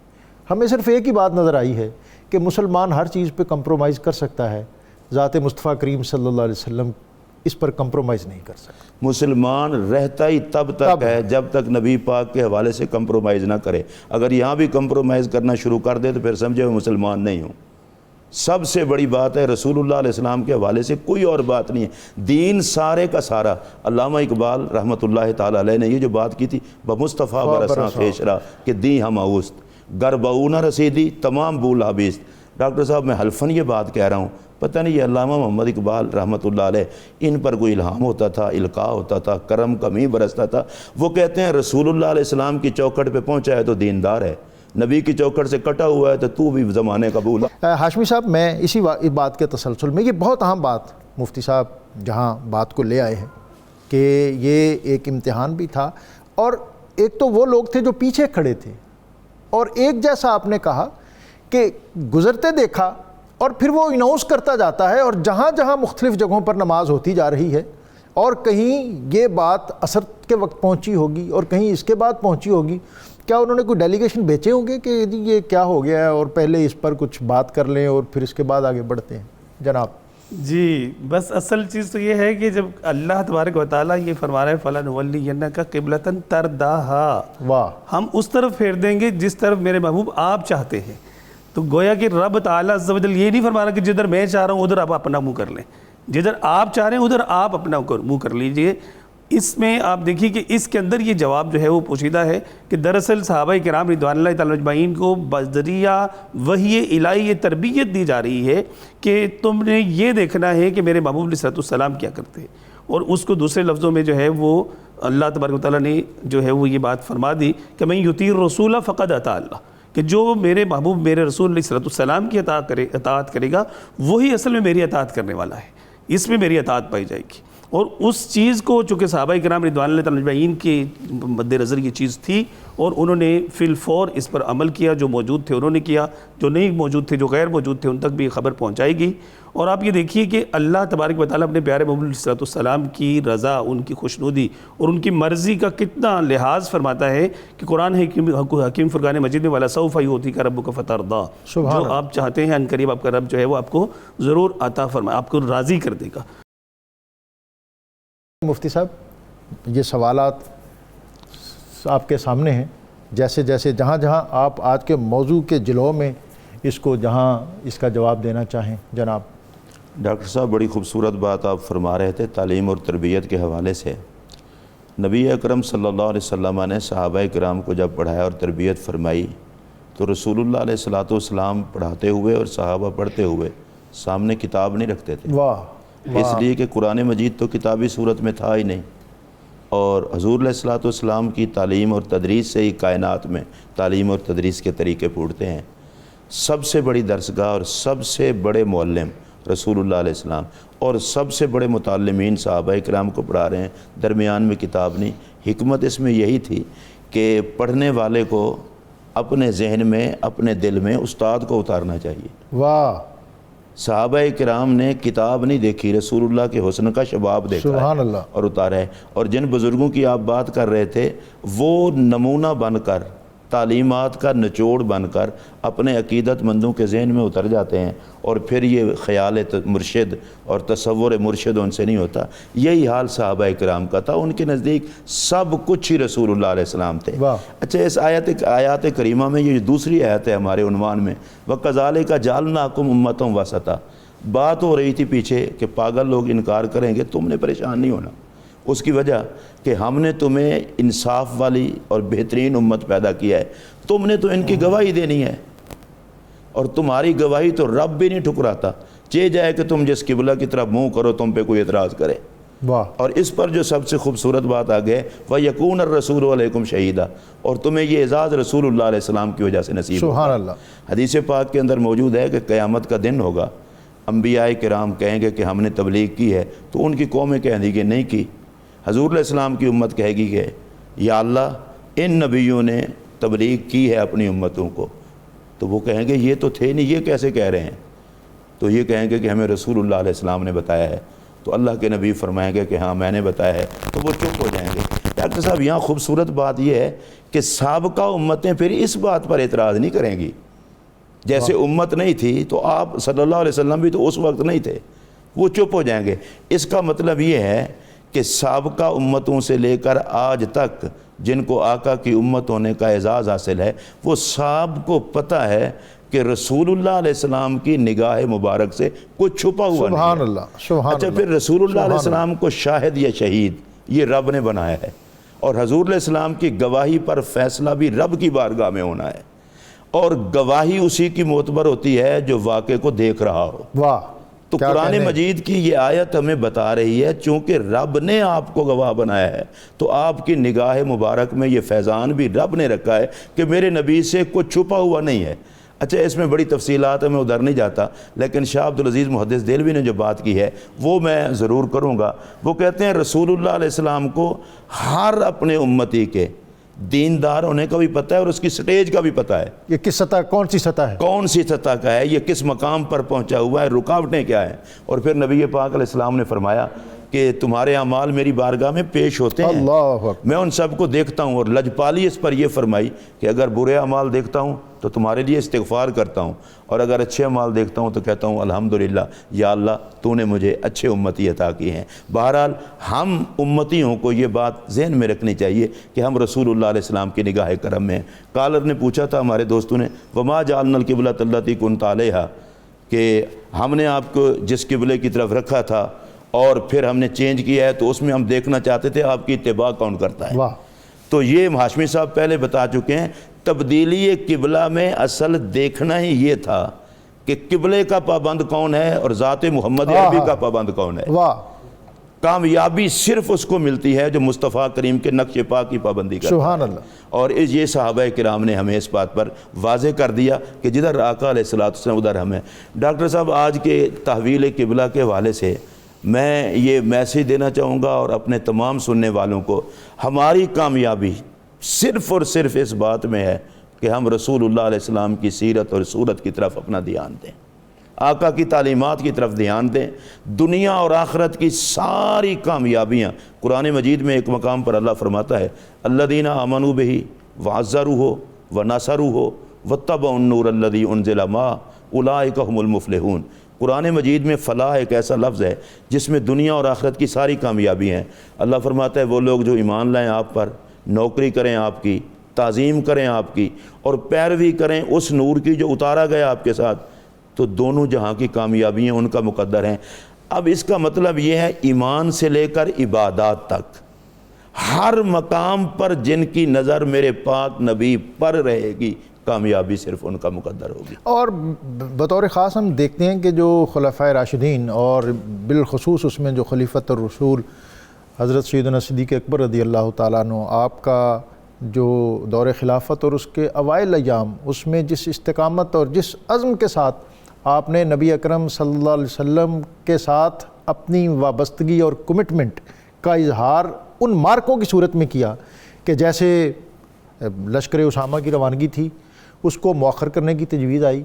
ہمیں صرف ایک ہی بات نظر آئی ہے کہ مسلمان ہر چیز پہ کمپرومائز کر سکتا ہے ذات مصطفیٰ کریم صلی اللہ علیہ وسلم اس پر کمپرومائز نہیں کر سکتے. مسلمان رہتا ہی تب تک ہے جب تک نبی پاک کے حوالے سے کمپرومائز نہ کرے. اگر یہاں بھی کمپرومائز کرنا شروع کر دے تو پھر سمجھے میں مسلمان نہیں ہوں. سب سے بڑی بات ہے رسول اللہ علیہ السلام کے حوالے سے کوئی اور بات نہیں ہے. دین سارے کا سارا. علامہ اقبال رحمۃ اللہ تعالیٰ علیہ نے یہ جو بات کی تھی بمصطفیٰ برساں خیشرا کہ دی ہم اوست گر بہو نہ رسیدی تمام بولا بیست. ڈاکٹر صاحب میں حلفاً یہ بات کہہ رہا ہوں, پتہ نہیں یہ علامہ محمد اقبال رحمۃ اللہ علیہ ان پر کوئی الہام ہوتا تھا, القاء ہوتا تھا, کرم کمی برستا تھا. وہ کہتے ہیں رسول اللہ علیہ السلام کی چوکھٹ پہ پہنچا ہے تو دیندار ہے, نبی کی چوکھٹ سے کٹا ہوا ہے تو بھی زمانے کا بھولا. ہاشمی صاحب میں اسی بات کے تسلسل میں, یہ بہت اہم بات مفتی صاحب جہاں بات کو لے آئے ہیں کہ یہ ایک امتحان بھی تھا, اور ایک تو وہ لوگ تھے جو پیچھے کھڑے تھے, اور ایک جیسا آپ نے کہا کہ گزرتے دیکھا اور پھر وہ اناؤنس کرتا جاتا ہے, اور جہاں جہاں مختلف جگہوں پر نماز ہوتی جا رہی ہے اور کہیں یہ بات عصر کے وقت پہنچی ہوگی اور کہیں اس کے بعد پہنچی ہوگی. کیا انہوں نے کوئی ڈیلیگیشن بھیجے ہوں گے کہ یہ کیا ہو گیا ہے اور پہلے اس پر کچھ بات کر لیں اور پھر اس کے بعد آگے بڑھتے ہیں جناب؟ جی بس اصل چیز تو یہ ہے کہ جب اللہ تبارک و تعالیٰ یہ فرما رہا ہے فَلَنُوَلِّيَنَّكَ قِبْلَةً تَرْضَاهَا, واہ, ہم اس طرف پھیر دیں گے جس طرف میرے محبوب آپ چاہتے ہیں. تو گویا کہ رب تعالیٰ عز و جل یہ نہیں فرما رہا کہ جدھر میں چاہ رہا ہوں ادھر آپ اپنا منہ کر لیں, جدھر آپ چاہ رہے ہیں ادھر آپ اپنا منہ کر لیجئے. اس میں آپ دیکھیے کہ اس کے اندر یہ جواب جو ہے وہ پوشیدہ ہے کہ دراصل صحابہ کرام رضوان اللہ تعالیٰ اجمعین کو بذریعہ وحی الہی یہ تربیت دی جا رہی ہے کہ تم نے یہ دیکھنا ہے کہ میرے محبوب علیہ السلام کیا کرتے ہیں, اور اس کو دوسرے لفظوں میں جو ہے وہ اللہ تبارک و تعالیٰ نے جو ہے وہ یہ بات فرما دی کہ میں یطیع الرسول فقد اطاع اللہ, کہ جو میرے محبوب میرے رسول علیہ السلام کی اطاعت کرے گا وہی اصل میں میری اطاعت کرنے والا ہے, اس میں میری اطاعت پائی جائے گی. اور اس چیز کو چونکہ صحابہ کرام رضوان اللہ تعالیٰ اجمعین کے مد نظر یہ چیز تھی, اور انہوں نے فی الفور اس پر عمل کیا. جو موجود تھے انہوں نے کیا, جو نہیں موجود تھے, جو غیر موجود تھے, ان تک بھی خبر پہنچائی گئی. اور آپ یہ دیکھیے کہ اللہ تبارک و تعالیٰ اپنے پیارے محبوب علیہ السلام کی رضا, ان کی خوشنودی اور ان کی مرضی کا کتنا لحاظ فرماتا ہے کہ قرآن حکیم فرقان مجید میں وَلَسَوْفَ يُعْطِيكَ رَبُّكَ فَتَرْضَىٰ, جو آپ چاہتے ہیں عنقریب آپ کا رب جو ہے وہ آپ کو ضرور عطا فرمائے, آپ کو راضی کر دے گا. مفتی صاحب یہ سوالات آپ کے سامنے ہیں, جیسے جیسے جہاں جہاں آپ آج کے موضوع کے جلوہ میں اس کو جہاں اس کا جواب دینا چاہیں جناب. ڈاکٹر صاحب بڑی خوبصورت بات آپ فرما رہے تھے تعلیم اور تربیت کے حوالے سے. نبی اکرم صلی اللہ علیہ وسلم نے صحابہ کرام کو جب پڑھایا اور تربیت فرمائی تو رسول اللہ علیہ السلام پڑھاتے ہوئے اور صحابہ پڑھتے ہوئے سامنے کتاب نہیں رکھتے تھے. واہ, اس لیے کہ قرآن مجید تو کتابی صورت میں تھا ہی نہیں, اور حضور علیہ السلام کی تعلیم اور تدریس سے ہی کائنات میں تعلیم اور تدریس کے طریقے پھوٹتے ہیں. سب سے بڑی درسگاہ اور سب سے بڑے معلم رسول اللہ علیہ السلام, اور سب سے بڑے متعلمین صحابہ کرام کو پڑھا رہے ہیں, درمیان میں کتاب نہیں. حکمت اس میں یہی تھی کہ پڑھنے والے کو اپنے ذہن میں اپنے دل میں استاد کو اتارنا چاہیے. واہ, صحابہ کرام نے کتاب نہیں دیکھی, رسول اللہ کے حسن کا شباب دیکھا سبحان اللہ, اور اتارا ہے. اور جن بزرگوں کی آپ بات کر رہے تھے وہ نمونہ بن کر, تعلیمات کا نچوڑ بن کر اپنے عقیدت مندوں کے ذہن میں اتر جاتے ہیں, اور پھر یہ خیال مرشد اور تصور مرشد ان سے نہیں ہوتا. یہی حال صحابہ کرام کا تھا, ان کے نزدیک سب کچھ ہی رسول اللہ علیہ السلام تھے. اچھا, اس آیات کریمہ میں یہ دوسری آیت ہے ہمارے عنوان میں, وَكَذَلِكَ جَعَلْنَاكُمْ أُمَّةً وَسَطًا. بات ہو رہی تھی پیچھے کہ پاگل لوگ انکار کریں گے, تم نے پریشان نہیں ہونا. اس کی وجہ کہ ہم نے تمہیں انصاف والی اور بہترین امت پیدا کیا ہے, تم نے تو ان کی گواہی دینی ہے, اور تمہاری گواہی تو رب بھی نہیں ٹھکراتا. چاہے جائے کہ تم جس قبلہ کی طرف منہ کرو تم پہ کوئی اعتراض کرے. واہ, اور اس پر جو سب سے خوبصورت بات آگے وَيَكُونَ الرَّسُولُ عَلَيْكُمْ شَهِيدًا, اور تمہیں یہ اعزاز رسول اللہ علیہ السلام کی وجہ سے نصیب ہوگا. سبحان اللہ. حدیث پاک کے اندر موجود ہے کہ قیامت کا دن ہوگا, انبیاء کرام کہیں گے کہ ہم نے تبلیغ کی ہے, تو ان کی قومیں کہیں گی کہ نہیں کی. حضور علیہ السلام کی امت کہے گی کہ یا اللہ ان نبیوں نے تبلیغ کی ہے اپنی امتوں کو, تو وہ کہیں گے یہ تو تھے نہیں, یہ کیسے کہہ رہے ہیں. تو یہ کہیں گے کہ ہمیں رسول اللہ علیہ السلام نے بتایا ہے. تو اللہ کے نبی فرمائیں گے کہ ہاں میں نے بتایا ہے, تو وہ چپ ہو جائیں گے. ڈاکٹر صاحب یہاں خوبصورت بات یہ ہے کہ سابقہ امتیں پھر اس بات پر اعتراض نہیں کریں گی. جیسے امت نہیں تھی تو آپ صلی اللہ علیہ وسلم بھی تو اس وقت نہیں تھے, وہ چپ ہو جائیں گے۔ اس کا مطلب یہ ہے کہ سابقہ امتوں سے لے کر آج تک جن کو آقا کی امت ہونے کا اعزاز حاصل ہے، وہ سب کو پتہ ہے کہ رسول اللہ علیہ السلام کی نگاہ مبارک سے کچھ چھپا ہوا نہیں ہے۔ سبحان اللہ، سبحان اچھا، اللہ۔ پھر رسول اللہ علیہ السلام کو شاہد یا شہید یہ رب نے بنایا ہے، اور حضور علیہ السلام کی گواہی پر فیصلہ بھی رب کی بارگاہ میں ہونا ہے، اور گواہی اسی کی معتبر ہوتی ہے جو واقعے کو دیکھ رہا ہو۔ واہ، تو کیا قرآن کہنے۔ مجید کی یہ آیت ہمیں بتا رہی ہے چونکہ رب نے آپ کو گواہ بنایا ہے، تو آپ کی نگاہ مبارک میں یہ فیضان بھی رب نے رکھا ہے کہ میرے نبی سے کچھ چھپا ہوا نہیں ہے۔ اچھا، اس میں بڑی تفصیلات ہیں، میں ادھر نہیں جاتا، لیکن شاہ عبدالعزیز محدث دہلوی نے جو بات کی ہے وہ میں ضرور کروں گا۔ وہ کہتے ہیں رسول اللہ علیہ السلام کو ہر اپنے امتی کے دیندار ہونے کا بھی پتہ ہے اور اس کی سٹیج کا بھی پتہ ہے، یہ کس سطح، کون سی سطح ہے؟ کون سی سطح کا ہے، یہ کس مقام پر پہنچا ہوا ہے، رکاوٹیں کیا ہیں۔ اور پھر نبی پاک علیہ السلام نے فرمایا کہ تمہارے اعمال میری بارگاہ میں پیش ہوتے ہیں، اللہ اکبر۔ میں ان سب کو دیکھتا ہوں، اور لجپالی اس پر یہ فرمائی کہ اگر برے اعمال دیکھتا ہوں تو تمہارے لیے استغفار کرتا ہوں، اور اگر اچھے اعمال دیکھتا ہوں تو کہتا ہوں الحمدللہ یا اللہ تو نے مجھے اچھے امتی عطا کی ہیں۔ بہرحال ہم امتیوں کو یہ بات ذہن میں رکھنی چاہیے کہ ہم رسول اللہ علیہ السلام کی نگاہ کرم میں ہیں۔ کالر نے پوچھا تھا ہمارے دوستوں نے، وما جعلنا القبلۃ التی کنت علیہا، کہ ہم نے آپ کو جس قبلے کی طرف رکھا تھا اور پھر ہم نے چینج کیا ہے تو اس میں ہم دیکھنا چاہتے تھے آپ کی اتباع کون کرتا ہے۔ واہ، تو یہ ہاشمی صاحب پہلے بتا چکے ہیں، تبدیلی قبلہ میں اصل دیکھنا ہی یہ تھا کہ قبلے کا پابند کون ہے اور ذات محمد عربی کا پابند کون ہے۔ واہ، کامیابی صرف اس کو ملتی ہے جو مصطفیٰ کریم کے نقش پا کی پابندی کرتا ہے۔ سبحان اللہ۔ اور یہ صحابہ کرام نے ہمیں اس بات پر واضح کر دیا کہ جدھر آقا علیہ السلام ادھر ہمیں۔ ڈاکٹر صاحب، آج کے تحویل قبلہ کے حوالے سے میں یہ میسیج دینا چاہوں گا اور اپنے تمام سننے والوں کو، ہماری کامیابی صرف اور صرف اس بات میں ہے کہ ہم رسول اللہ علیہ السلام کی سیرت اور صورت کی طرف اپنا دھیان دیں، آقا کی تعلیمات کی طرف دھیان دیں۔ دنیا اور آخرت کی ساری کامیابیاں، قرآن مجید میں ایک مقام پر اللہ فرماتا ہے الذین آمنوا بہ وعزروہ ونصروہ واتبعوا النور الذی انزل معہ اولئک هم المفلحون۔ قرآن مجید میں فلاح ایک ایسا لفظ ہے جس میں دنیا اور آخرت کی ساری کامیابی ہیں۔ اللہ فرماتا ہے وہ لوگ جو ایمان لائیں آپ پر، نوکری کریں آپ کی، تعظیم کریں آپ کی، اور پیروی کریں اس نور کی جو اتارا گیا آپ کے ساتھ، تو دونوں جہاں کی کامیابیاں ان کا مقدر ہیں۔ اب اس کا مطلب یہ ہے ایمان سے لے کر عبادات تک ہر مقام پر جن کی نظر میرے پاک نبی پر رہے گی، کامیابی صرف ان کا مقدر ہوگی۔ اور بطور خاص ہم دیکھتے ہیں کہ جو خلفائے راشدین اور بالخصوص اس میں جو خلیفۃ الرسول حضرت سیدنا صدیق اکبر رضی اللہ تعالیٰ عنہ، آپ کا جو دور خلافت اور اس کے اوائل ایام، اس میں جس استقامت اور جس عزم کے ساتھ آپ نے نبی اکرم صلی اللہ علیہ وسلم کے ساتھ اپنی وابستگی اور کمٹمنٹ کا اظہار ان مارکوں کی صورت میں کیا کہ جیسے لشکر اسامہ کی روانگی تھی، اس کو مؤخر کرنے کی تجویز آئی،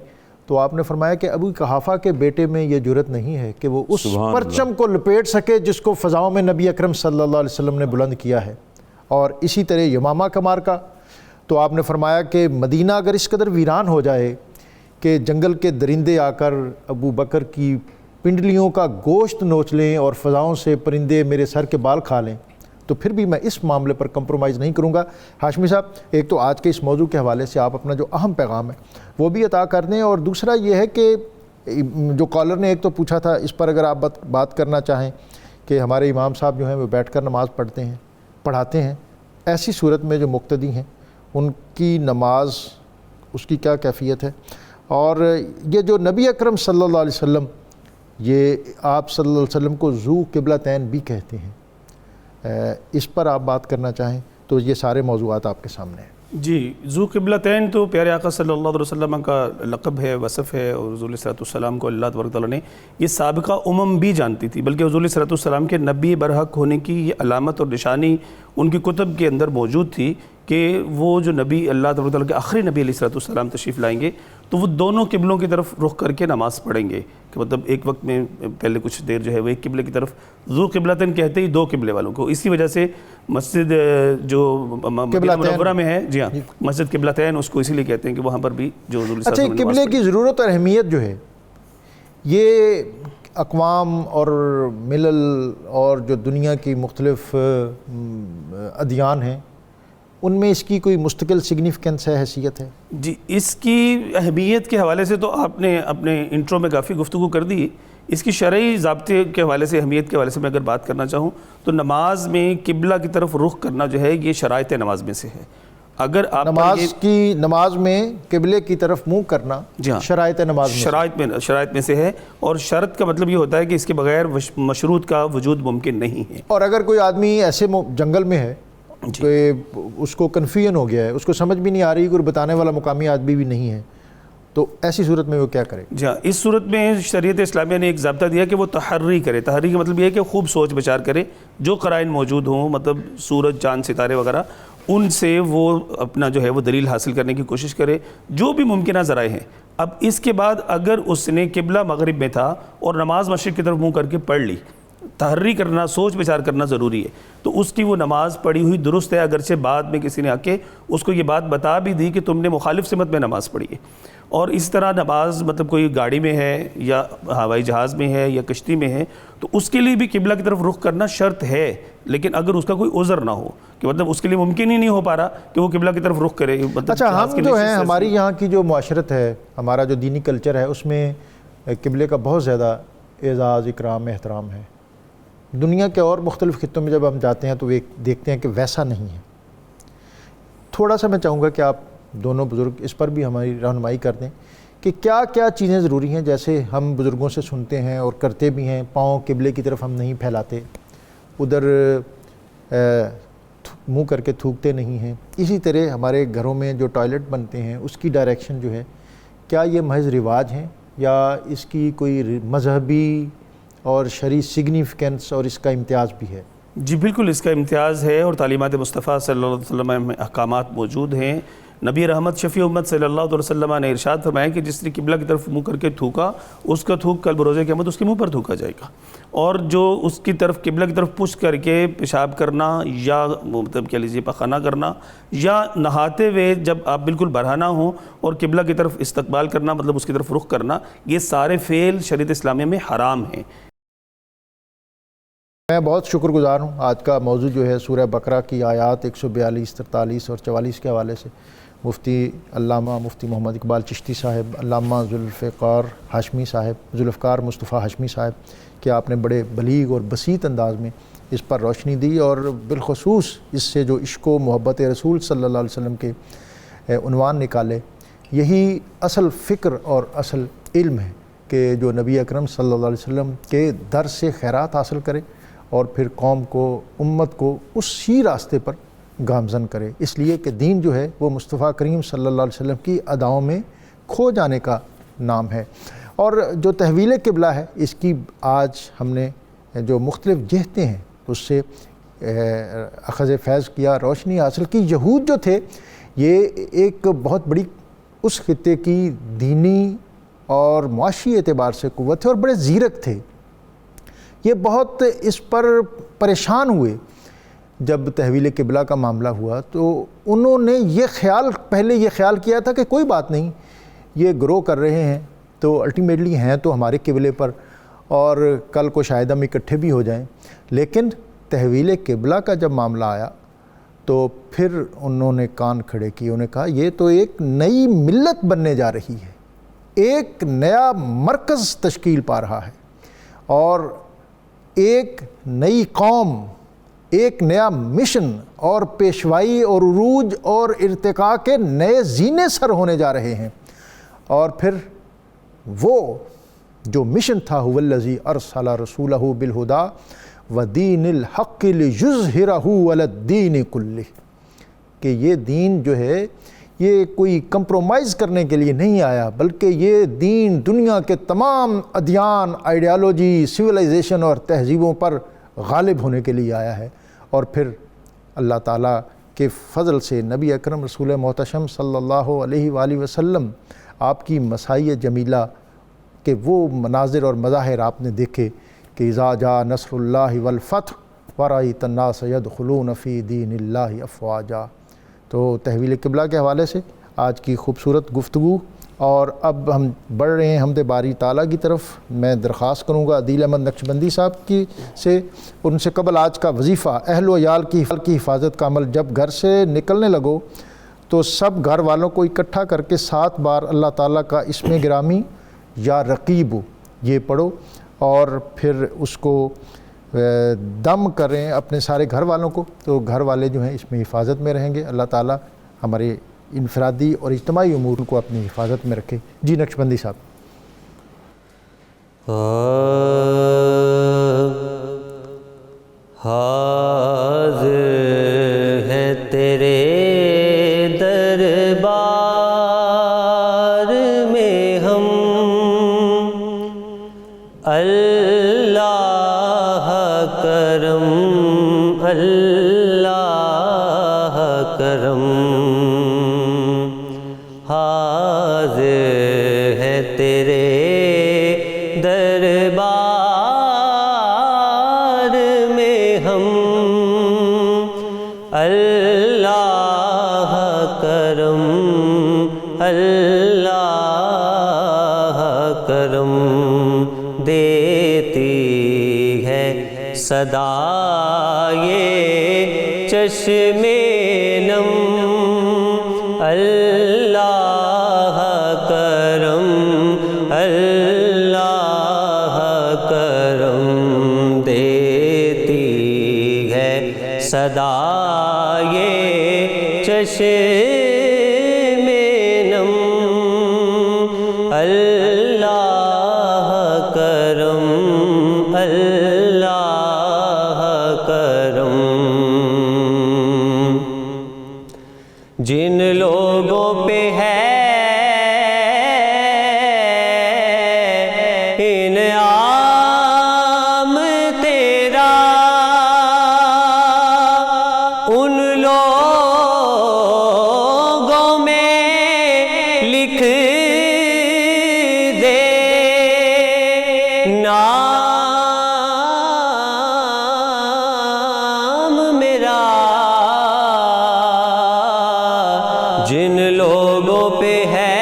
تو آپ نے فرمایا کہ ابو قحافہ کے بیٹے میں یہ جرت نہیں ہے کہ وہ اس پرچم کو لپیٹ سکے جس کو فضاؤں میں نبی اکرم صلی اللہ علیہ وسلم نے بلند کیا ہے۔ اور اسی طرح یمامہ کا مارکہ، تو آپ نے فرمایا کہ مدینہ اگر اس قدر ویران ہو جائے کہ جنگل کے درندے آ کر ابو بکر کی پنڈلیوں کا گوشت نوچ لیں اور فضاؤں سے پرندے میرے سر کے بال کھا لیں، تو پھر بھی میں اس معاملے پر کمپرومائز نہیں کروں گا۔ ہاشمی صاحب، ایک تو آج کے اس موضوع کے حوالے سے آپ اپنا جو اہم پیغام ہے وہ بھی عطا کر دیں، اور دوسرا یہ ہے کہ جو کالر نے ایک تو پوچھا تھا، اس پر اگر آپ بات کرنا چاہیں کہ ہمارے امام صاحب جو ہیں وہ بیٹھ کر نماز پڑھاتے ہیں، ایسی صورت میں جو مقتدی ہیں ان کی نماز اس کی کیا کیفیت ہے، اور یہ جو نبی اکرم صلی اللہ علیہ وسلم، یہ آپ صلی اللہ علیہ وسلم کو ذو قبلتین بھی کہتے ہیں، اس پر آپ بات کرنا چاہیں تو یہ سارے موضوعات آپ کے سامنے ہیں۔ جی، ذو قبلتین تو پیارے آقا صلی اللہ علیہ وسلم کا لقب ہے، وصف ہے، اور حضور علیہ السلام کو اللہ تبارک تعالیٰ نے یہ سابقہ امم بھی جانتی تھی، بلکہ حضور علیہ السلام کے نبی برحق ہونے کی یہ علامت اور نشانی ان کی کتب کے اندر موجود تھی کہ وہ جو نبی اللہ تبارک تعالیٰ کے آخری نبی علیہ السلام تشریف لائیں گے تو وہ دونوں قبلوں کی طرف رخ کر کے نماز پڑھیں گے، کہ مطلب ایک وقت میں پہلے کچھ دیر جو ہے وہ ایک قبلے کی طرف، ذو قبلتین کہتے ہی دو قبلے والوں کو، اسی وجہ سے مسجد جو مدینہ منورہ میں ہے، جی ہاں، مسجد قبلتین اس کو اسی لیے کہتے ہیں کہ وہاں پر بھی جو حضور اچھا، قبلے کی ضرورت اور اہمیت جو ہے یہ اقوام اور ملل اور جو دنیا کی مختلف ادیان ہیں ان میں اس کی کوئی مستقل سگنیفیکنس ہے، حیثیت ہے؟ جی، اس کی اہمیت کے حوالے سے تو آپ نے اپنے انٹرو میں کافی گفتگو کر دی۔ اس کی شرعی ضابطے کے حوالے سے، اہمیت کے حوالے سے میں اگر بات کرنا چاہوں تو نماز میں قبلہ کی طرف رخ کرنا جو ہے یہ شرائط نماز میں سے ہے۔ اگر آپ نماز میں قبلے کی طرف منہ کرنا شرائط نماز میں شرائط میں سے ہے، اور شرط کا مطلب یہ ہوتا ہے کہ اس کے بغیر مشروط کا وجود ممکن نہیں ہے۔ اور اگر کوئی آدمی ایسے جنگل میں ہے کہ اس کو کنفیوژن ہو گیا ہے، اس کو سمجھ بھی نہیں آ رہی، کوئی بتانے والا مقامی آدمی بھی نہیں ہے، تو ایسی صورت میں وہ کیا کرے؟ جی ہاں، اس صورت میں شریعت اسلامیہ نے ایک ضابطہ دیا کہ وہ تحری کرے۔ تحری کا مطلب یہ ہے کہ خوب سوچ بچار کرے، جو قرائن موجود ہوں، مطلب سورج، چاند، ستارے وغیرہ، ان سے وہ اپنا جو ہے وہ دلیل حاصل کرنے کی کوشش کرے، جو بھی ممکنہ ذرائع ہیں۔ اب اس کے بعد اگر اس نے قبلہ مغرب میں تھا اور نماز مشرق کی طرف منہ کر کے پڑھ لی، تحری کرنا، سوچ بچار کرنا ضروری ہے، تو اس کی وہ نماز پڑھی ہوئی درست ہے، اگرچہ بعد میں کسی نے آ کے اس کو یہ بات بتا بھی دی کہ تم نے مخالف سمت میں نماز پڑھی ہے۔ اور اس طرح نماز مطلب کوئی گاڑی میں ہے یا ہوائی جہاز میں ہے یا کشتی میں ہے تو اس کے لیے بھی قبلہ کی طرف رخ کرنا شرط ہے، لیکن اگر اس کا کوئی عذر نہ ہو کہ مطلب اس کے لیے ممکن ہی نہیں ہو پا رہا کہ وہ قبلہ کی طرف رخ کرے۔ اچھا، ہم جو ہیں، ہماری یہاں کی جو معاشرت ہے، ہمارا جو دینی کلچر ہے، اس میں قبلے کا بہت زیادہ اعزاز، اکرام، احترام ہے۔ دنیا کے اور مختلف خطوں میں جب ہم جاتے ہیں تو دیکھتے ہیں کہ ویسا نہیں ہے۔ تھوڑا سا میں چاہوں گا کہ آپ دونوں بزرگ اس پر بھی ہماری رہنمائی کر دیں کہ کیا کیا چیزیں ضروری ہیں، جیسے ہم بزرگوں سے سنتے ہیں اور کرتے بھی ہیں، پاؤں قبلے کی طرف ہم نہیں پھیلاتے، ادھر منہ کر کے تھوکتے نہیں ہیں۔ اسی طرح ہمارے گھروں میں جو ٹوائلٹ بنتے ہیں اس کی ڈائریکشن جو ہے، کیا یہ محض رواج ہیں یا اس کی کوئی مذہبی اور شرعی سگنیفیکنس اور اس کا امتیاز بھی ہے؟ جی بالکل، اس کا امتیاز ہے اور تعلیمات مصطفیٰ صلی اللہ علیہ وسلم میں احکامات موجود ہیں۔ نبی رحمت شفیع امت صلی اللہ علیہ وسلم نے ارشاد فرمایا کہ جس نے قبلہ کی طرف منہ کر کے تھوکا، اس کا تھوک کل بروز قیامت اس کے منہ پر تھوکا جائے گا۔ اور جو اس کی طرف قبلہ کی طرف پش کر کے پیشاب کرنا یا مطلب کہہ لیجیے پخانہ کرنا، یا نہاتے ہوئے جب آپ بالکل برہنہ ہوں اور قبلہ کی طرف استقبال کرنا، مطلب اس کی طرف رخ کرنا، یہ سارے فعل شریعت اسلامیہ میں حرام ہیں۔ میں بہت شکر گزار ہوں۔ آج کا موضوع جو ہے سورہ بقرہ کی آیات 142، 43 اور 44 کے حوالے سے مفتی علامہ مفتی محمد اقبال چشتی صاحب، علامہ ذوالفقار ہاشمی صاحب، ذوالفقار مصطفیٰ ہاشمی صاحب کہ آپ نے بڑے بلیغ اور بسیط انداز میں اس پر روشنی دی، اور بالخصوص اس سے جو عشق و محبت رسول صلی اللہ علیہ وسلم کے عنوان نکالے، یہی اصل فکر اور اصل علم ہے کہ جو نبی اکرم صلی اللہ علیہ وسلم کے در سے خیرات حاصل کرے اور پھر قوم کو، امت کو اسی راستے پر گامزن کرے، اس لیے کہ دین جو ہے وہ مصطفیٰ کریم صلی اللہ علیہ وسلم کی اداؤں میں کھو جانے کا نام ہے۔ اور جو تحویل قبلہ ہے، اس کی آج ہم نے جو مختلف جہتیں ہیں اس سے اخذ فیض کیا، روشنی حاصل کی۔ یہود جو تھے یہ ایک بہت بڑی اس خطے کی دینی اور معاشی اعتبار سے قوت تھے اور بڑے زیرک تھے۔ یہ بہت اس پر پریشان ہوئے جب تحویل قبلہ کا معاملہ ہوا، تو انہوں نے پہلے یہ خیال کیا تھا کہ کوئی بات نہیں، یہ گرو کر رہے ہیں تو الٹیمیٹلی ہیں تو ہمارے قبلے پر، اور کل کو شاید ہم اکٹھے بھی ہو جائیں۔ لیکن تحویل قبلہ کا جب معاملہ آیا تو پھر انہوں نے کان کھڑے کیے، انہوں نے کہا یہ تو ایک نئی ملت بننے جا رہی ہے، ایک نیا مرکز تشکیل پا رہا ہے، اور ایک نئی قوم، ایک نیا مشن اور پیشوائی اور عروج اور ارتقاء کے نئے زینے سر ہونے جا رہے ہیں۔ اور پھر وہ جو مشن تھا، هو الذی ارسل رسولہ بالہدی ودین الحق لیظہرہ علی الدین کلہ، کہ یہ دین جو ہے یہ کوئی کمپرومائز کرنے کے لیے نہیں آیا، بلکہ یہ دین دنیا کے تمام ادیان، آئیڈیالوجی، سویلائزیشن اور تہذیبوں پر غالب ہونے کے لیے آیا ہے۔ اور پھر اللہ تعالیٰ کے فضل سے نبی اکرم رسول محتشم صلی اللہ علیہ وآلہ وسلم، آپ کی مسائی جمیلہ کے وہ مناظر اور مظاہر آپ نے دیکھے کہ اذا جاء نصر اللہ والفتح ورأیت الناس یدخلون فی دین اللہ افواجا۔ تو تحویل قبلہ کے حوالے سے آج کی خوبصورت گفتگو اور اب ہم بڑھ رہے ہیں حمد باری تعالیٰ کی طرف. میں درخواست کروں گا عدیل احمد نقشبندی صاحب کی سے، ان سے قبل آج کا وظیفہ اہل و عیال کی حفاظت کا عمل. جب گھر سے نکلنے لگو تو سب گھر والوں کو اکٹھا کر کے 7 بار اللہ تعالیٰ کا اسم گرامی یا رقیب یہ پڑھو، اور پھر اس کو دم کریں اپنے سارے گھر والوں کو، تو گھر والے جو ہیں اس میں حفاظت میں رہیں گے. اللہ تعالیٰ ہمارے انفرادی اور اجتماعی امور کو اپنی حفاظت میں رکھے. جی نقشبندی صاحب. حاضر ہے تیرے دربار میں ہم، اللہ کرم اللہ کرم. حاضر ہے تیرے دربار میں ہم، اللہ کرم اللہ کرم. دیتی ہے صدا یہ چشم نم، اللہ کرم اللہ کرم. دیتی ہے صدا یہ چشم نم، اللہ کرم اللہ کرم. جن لوگوں پہ ہے انعام تیرا، ان لوگوں میں لکھ دے نام میرا. جن لوگوں پہ ہے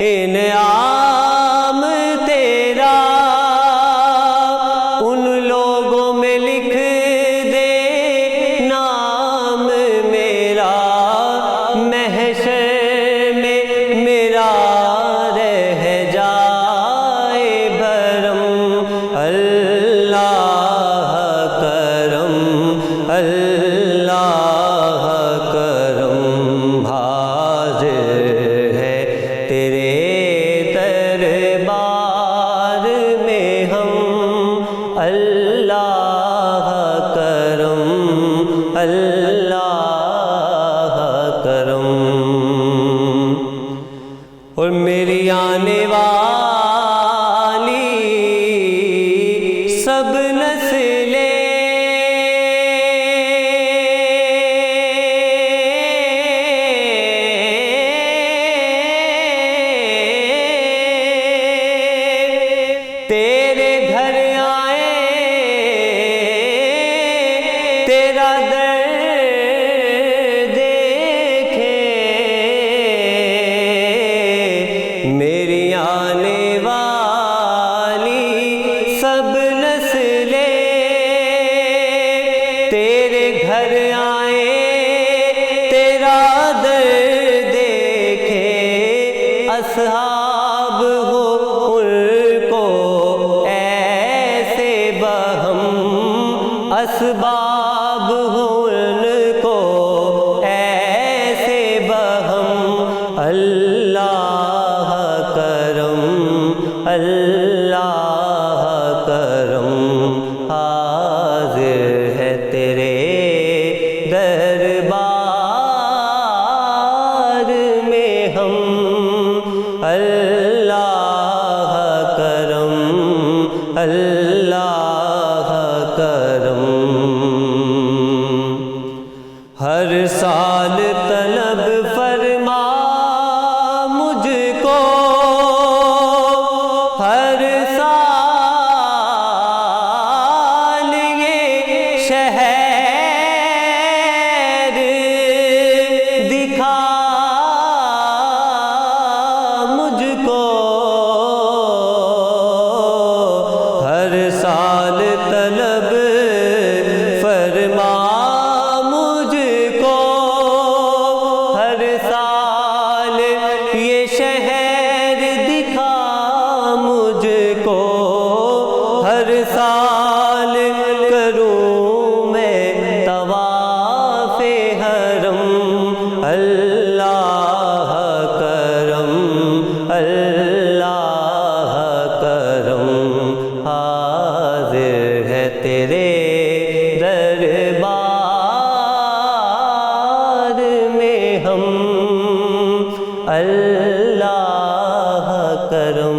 انعام تیرا، ان لوگوں میں لکھ دے نام میرا. محشر میں میرا رہ جائے بھرم، اللہ کرم اللہ کرم. حاضر ہے تیرے دربار میں ہم، اللہ کرم اللہ کرم. اور میری آنے والی سب نسلیں تیرے گھر آئے، تیرا در دیکھے. میری آنے والی سب نسلیں تیرے گھر آئے، تیرا در دیکھے. اصحاب ہو ان کو ایسے بہم، اسباب ہو ان کو ایسے بہم. اللہ کرم اللہ کرم. حاضر ہے تیرے دربار میں ہم، اللہ کرم اللہ کرم. ہر سال طلب فرما مجھ کو، ہر سال یہ شہر دکھا سال یہ شہر دکھا مجھ کو، ہر سال کروں میں طواف حرم، اللہ کرم اللہ کرم، حاضر ہے تیرے دربار میں ہم، اللہ کرم۔